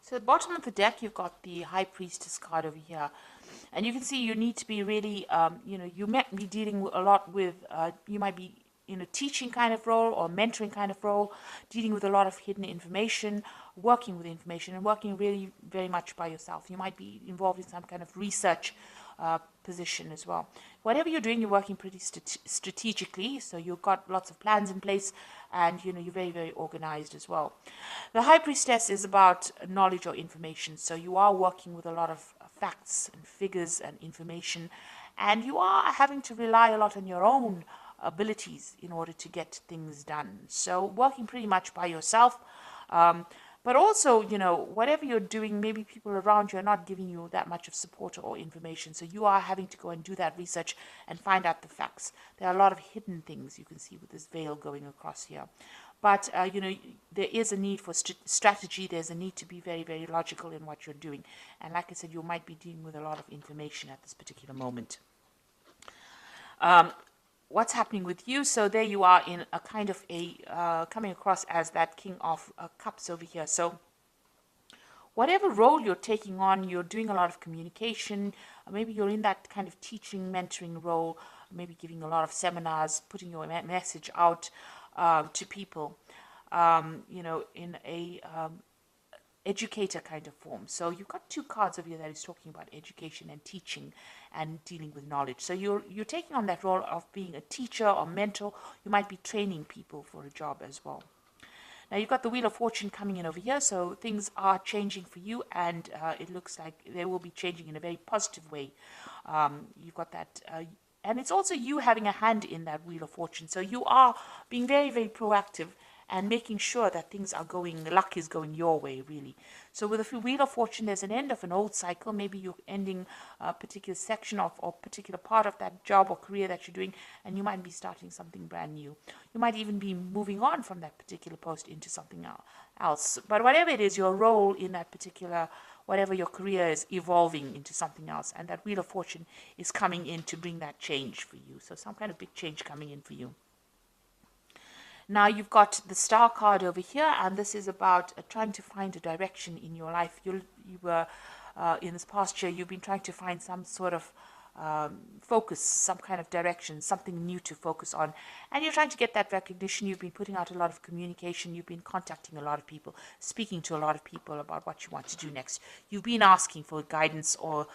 So at the bottom of the deck, you've got the High Priestess card over here. And you can see you need to be really, you might be dealing a lot with, you might be in a teaching kind of role or mentoring kind of role, dealing with a lot of hidden information, working with information, and working really very much by yourself. You might be involved in some kind of research position as well. Whatever you're doing, you're working pretty strategically, so you've got lots of plans in place, and you're very, very organized as well. The High Priestess is about knowledge or information, so you are working with a lot of facts and figures and information, and you are having to rely a lot on your own abilities in order to get things done. So working pretty much by yourself. But also, whatever you're doing, maybe people around you are not giving you that much of support or information. So you are having to go and do that research and find out the facts. There are a lot of hidden things you can see with this veil going across here. But, there is a need for strategy. There's a need to be very, very logical in what you're doing. And like I said, you might be dealing with a lot of information at this particular moment. What's happening with you? So there you are in a kind of coming across as that King of Cups over here. So whatever role you're taking on, you're doing a lot of communication. Maybe you're in that kind of teaching, mentoring role, maybe giving a lot of seminars, putting your message out to people, in a educator kind of form. So you've got two cards over here that is talking about education and teaching and dealing with knowledge. So you're taking on that role of being a teacher or mentor. You might be training people for a job as well. Now you've got the Wheel of Fortune coming in over here, so things are changing for you, and it looks like they will be changing in a very positive way. You've got that, and it's also you having a hand in that Wheel of Fortune. So you are being very, very proactive and making sure that things are going, luck is going your way, really. So with the Wheel of Fortune, there's an end of an old cycle. Maybe you're ending a particular section of or particular part of that job or career that you're doing, and you might be starting something brand new. You might even be moving on from that particular post into something else. But whatever it is, your role in that particular, whatever your career is, evolving into something else, and that Wheel of Fortune is coming in to bring that change for you. So some kind of big change coming in for you. Now you've got the Star card over here, and this is about trying to find a direction in your life. You were in this past year, you've been trying to find some sort of focus, some kind of direction, something new to focus on, and you're trying to get that recognition. You've been putting out a lot of communication. You've been contacting a lot of people, speaking to a lot of people about what you want to do next. You've been asking for guidance, or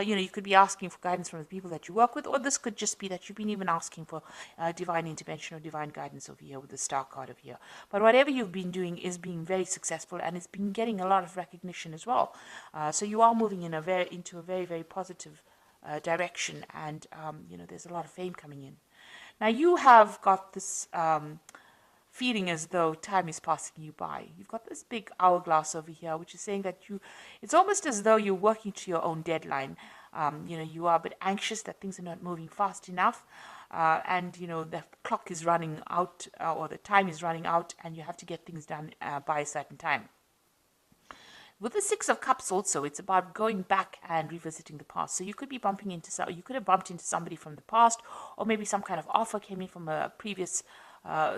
you could be asking for guidance from the people that you work with, or this could just be that you've been even asking for divine intervention or divine guidance over here with the Star card over here. But whatever you've been doing is being very successful, and it's been getting a lot of recognition as well. So you are moving in into a very, very positive direction, and there's a lot of fame coming in. Now you have got this feeling as though time is passing you by. You've got this big hourglass over here, which is saying that it's almost as though you're working to your own deadline. You are a bit anxious that things are not moving fast enough, and the clock is running out, or the time is running out, and you have to get things done by a certain time. With the Six of Cups also, it's about going back and revisiting the past. So you could be you could have bumped into somebody from the past, or maybe some kind of offer came in from a previous,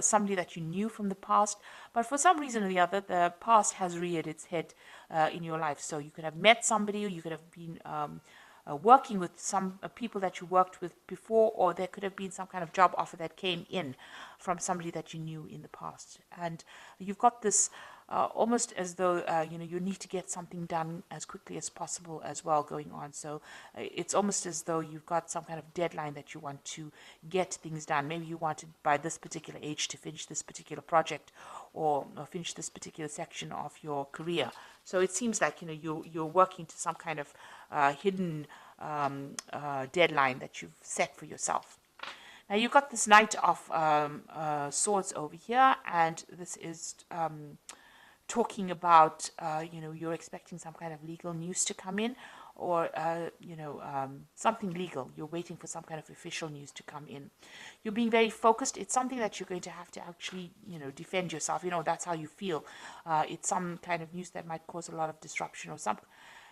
somebody that you knew from the past. But for some reason or the other, the past has reared its head in your life. So you could have met somebody, or you could have been working with some people that you worked with before, or there could have been some kind of job offer that came in from somebody that you knew in the past. And you've got this almost as though you need to get something done as quickly as possible as well going on. So it's almost as though you've got some kind of deadline that you want to get things done. Maybe you wanted by this particular age to finish this particular project, or finish this particular section of your career. So it seems like you're working to some kind of hidden deadline that you've set for yourself. Now you've got this Knight of Swords over here, and this is talking about you're expecting some kind of legal news to come in, or something legal. You're waiting for some kind of official news to come in. You're being very focused. It's something that you're going to have to actually defend yourself. That's how you feel. It's some kind of news that might cause a lot of disruption, or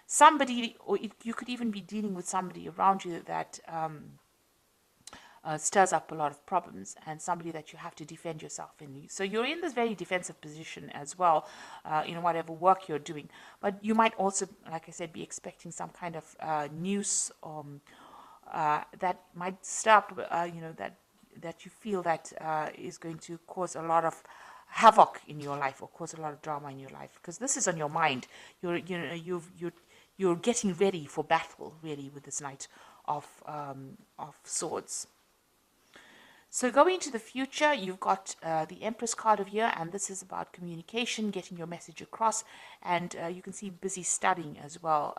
somebody, or you could even be dealing with somebody around you that stirs up a lot of problems, and somebody that you have to defend yourself in. So you're in this very defensive position as well, in whatever work you're doing. But you might also, like I said, be expecting some kind of news that might stir up, that you feel that is going to cause a lot of havoc in your life or cause a lot of drama in your life, because this is on your mind. You're getting ready for battle, really, with this Knight of Swords. So going into the future, you've got the Empress card of here, and this is about communication, getting your message across, and you can see busy studying as well.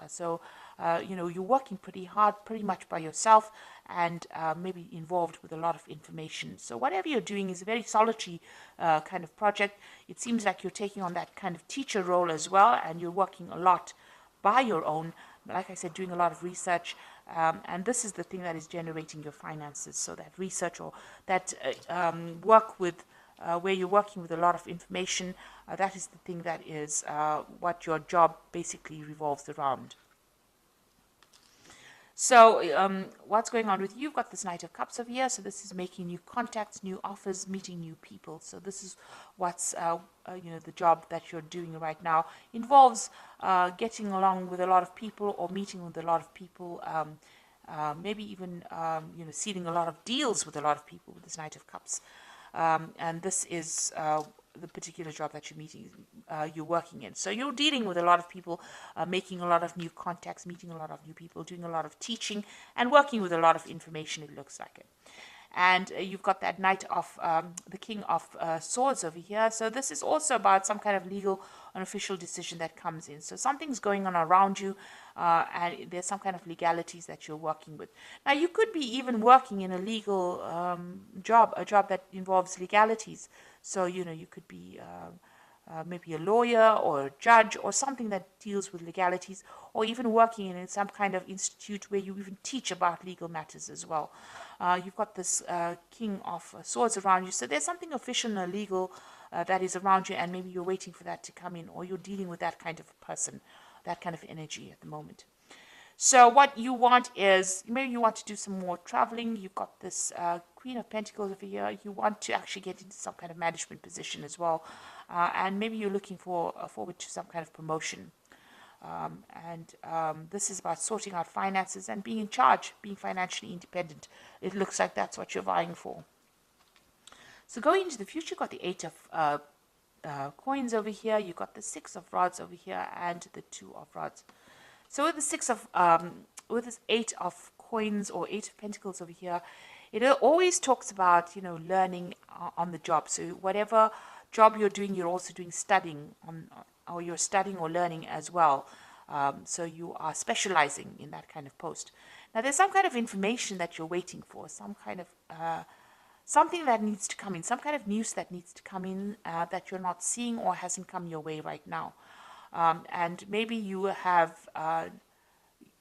You're working pretty hard, pretty much by yourself, and maybe involved with a lot of information. So whatever you're doing is a very solitary kind of project. It seems like you're taking on that kind of teacher role as well, and you're working a lot by your own, like I said, doing a lot of research, and this is the thing that is generating your finances. So that research or that work with where you're working with a lot of information, that is the thing that is what your job basically revolves around. So what's going on with you? You've got this Knight of Cups over here. So this is making new contacts, new offers, meeting new people. So this is what's, the job that you're doing right now. Involves getting along with a lot of people or meeting with a lot of people. Maybe even, sealing a lot of deals with a lot of people with this Knight of Cups. And this is the particular job that you're working in. So you're dealing with a lot of people, making a lot of new contacts, meeting a lot of new people, doing a lot of teaching, and working with a lot of information, it looks like it. And you've got that Knight of the King of Swords over here. So this is also about some kind of legal and official decision that comes in. So something's going on around you, and there's some kind of legalities that you're working with. Now, you could be even working in a legal job, a job that involves legalities. So, you could be maybe a lawyer or a judge or something that deals with legalities, or even working in some kind of institute where you even teach about legal matters as well. You've got this King of Swords around you, so there's something official and legal that is around you, and maybe you're waiting for that to come in, or you're dealing with that kind of person, that kind of energy at the moment. So what you want is, maybe you want to do some more traveling. You've got this Queen of Pentacles over here. You want to actually get into some kind of management position as well. And maybe you're looking forward to some kind of promotion. This is about sorting out finances and being in charge, being financially independent. It looks like that's what you're vying for. So going into the future, you've got the 8 of coins over here. You've got the 6 of rods over here and the 2 of rods. So with the 6 of, with this 8 of coins or 8 of pentacles over here, it always talks about, learning on the job. So whatever job you're doing, you're also doing studying on, or you're studying or learning as well. So you are specializing in that kind of post. Now there's some kind of information that you're waiting for, some kind of, something that needs to come in, some kind of news that needs to come in that you're not seeing or hasn't come your way right now. And maybe you have,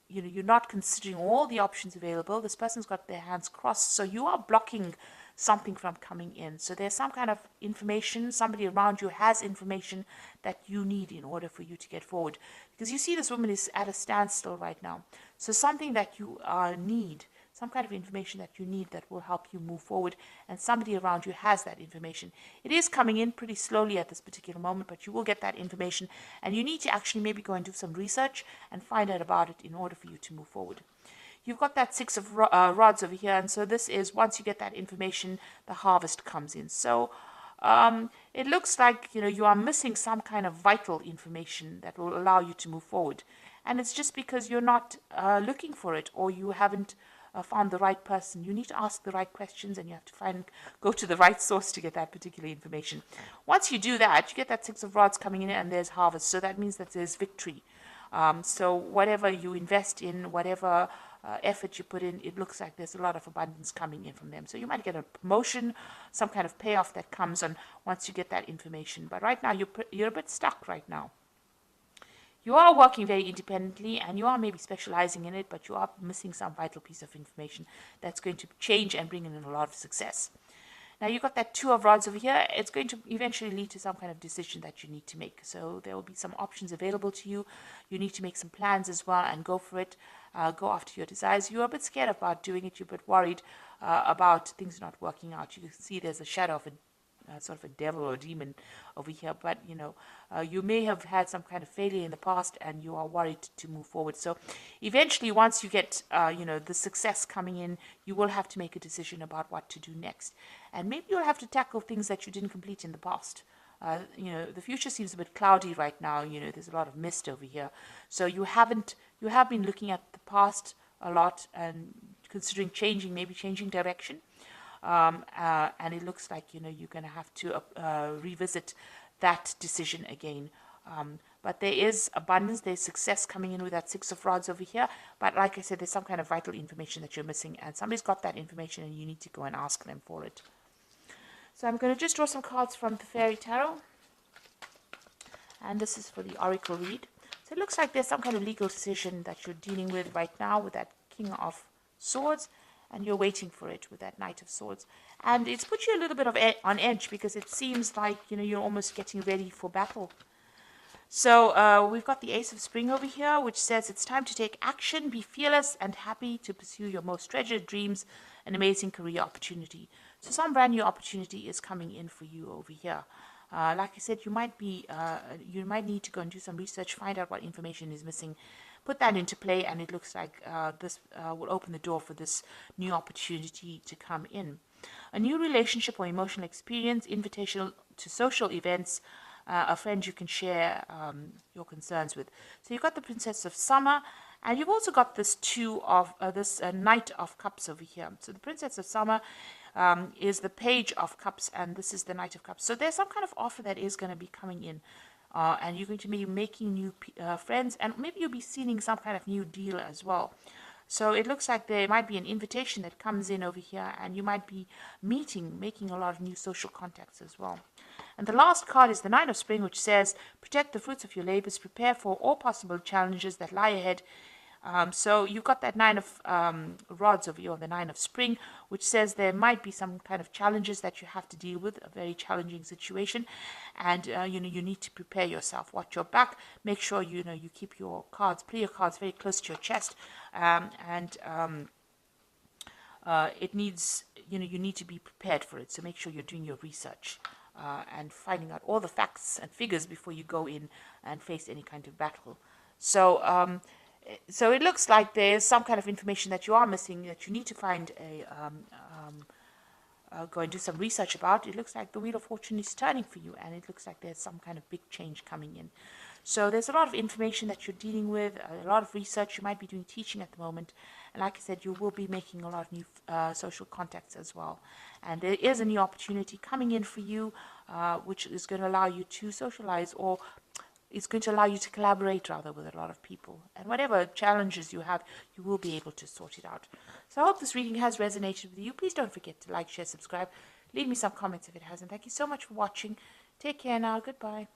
you're not considering all the options available. This person's got their hands crossed, so you are blocking something from coming in. So there's some kind of information, somebody around you has information that you need in order for you to get forward. Because you see this woman is at a standstill right now. So something that you need, some kind of information that you need that will help you move forward, and somebody around you has that information. It is coming in pretty slowly at this particular moment, but you will get that information, and you need to actually maybe go and do some research and find out about it in order for you to move forward. You've got that 6 of rods over here, and so this is, once you get that information, the harvest comes in. So it looks like, you are missing some kind of vital information that will allow you to move forward. And it's just because you're not looking for it, or you haven't found the right person. You need to ask the right questions, and you have to go to the right source to get that particular information. Once you do that, you get that 6 of rods coming in, and there's harvest. So that means that there's victory. So whatever you invest in, whatever effort you put in, it looks like there's a lot of abundance coming in from them. So you might get a promotion, some kind of payoff that comes on once you get that information. But right now, you're a bit stuck right now. You are working very independently, and you are maybe specializing in it, but you are missing some vital piece of information that's going to change and bring in a lot of success. Now you've got that 2 of rods over here. It's going to eventually lead to some kind of decision that you need to make. So there will be some options available to you. You need to make some plans as well and go for it. go after your desires. You're a bit scared about doing it. You're a bit worried about things not working out. You can see there's a shadow of a sort of a devil or a demon over here, but you may have had some kind of failure in the past and you are worried to move forward. So eventually, once you get the success coming in, you will have to make a decision about what to do next, and maybe you'll have to tackle things that you didn't complete in the past. The future seems a bit cloudy right now. There's a lot of mist over here, so you have been looking at the past a lot and considering maybe changing direction. And it looks like you're going to have to revisit that decision again. But there is abundance, there's success coming in with that Six of Rods over here. But like I said, there's some kind of vital information that you're missing, and somebody's got that information, and you need to go and ask them for it. So I'm going to just draw some cards from the Fairy Tarot, and this is for the Oracle read. So it looks like there's some kind of legal decision that you're dealing with right now with that King of Swords, and you're waiting for it with that Knight of Swords. And it's put you a little bit on edge, because it seems like you're almost getting ready for battle. So we've got the Ace of Spring over here, which says it's time to take action, be fearless and happy to pursue your most treasured dreams, an amazing career opportunity. So some brand new opportunity is coming in for you over here. Like I said, you might need to go and do some research, find out what information is missing, put that into play, and it looks like this will open the door for this new opportunity to come in. A new relationship or emotional experience, invitation to social events, a friend you can share your concerns with. So you've got the Princess of Summer, and you've also got this Knight of Cups over here. So the Princess of Summer is the Page of Cups, and this is the Knight of Cups. So there's some kind of offer that is going to be coming in. And you're going to be making new friends, and maybe you'll be sealing some kind of new deal as well. So it looks like there might be an invitation that comes in over here, and you might be making a lot of new social contacts as well. And the last card is the Nine of Spring, which says, protect the fruits of your labors, prepare for all possible challenges that lie ahead. So you've got that Nine of Rods over here, or the Nine of Spring, which says there might be some kind of challenges that you have to deal with, a very challenging situation, and you need to prepare yourself. Watch your back. Make sure you keep your cards, play your cards very close to your chest, it needs you need to be prepared for it. So make sure you're doing your research and finding out all the facts and figures before you go in and face any kind of battle. So so it looks like there's some kind of information that you are missing, that you need to find go and do some research about. It looks like the Wheel of Fortune is turning for you, and it looks like there's some kind of big change coming in. So there's a lot of information that you're dealing with, a lot of research. You might be doing teaching at the moment, and like I said, you will be making a lot of new social contacts as well. And there is a new opportunity coming in for you, which is going to allow you to socialize, or it's going to allow you to collaborate rather with a lot of people. And whatever challenges you have, you will be able to sort it out. So I hope this reading has resonated with you. Please don't forget to like, share, subscribe. Leave me some comments if it hasn't. Thank you so much for watching. Take care now. Goodbye.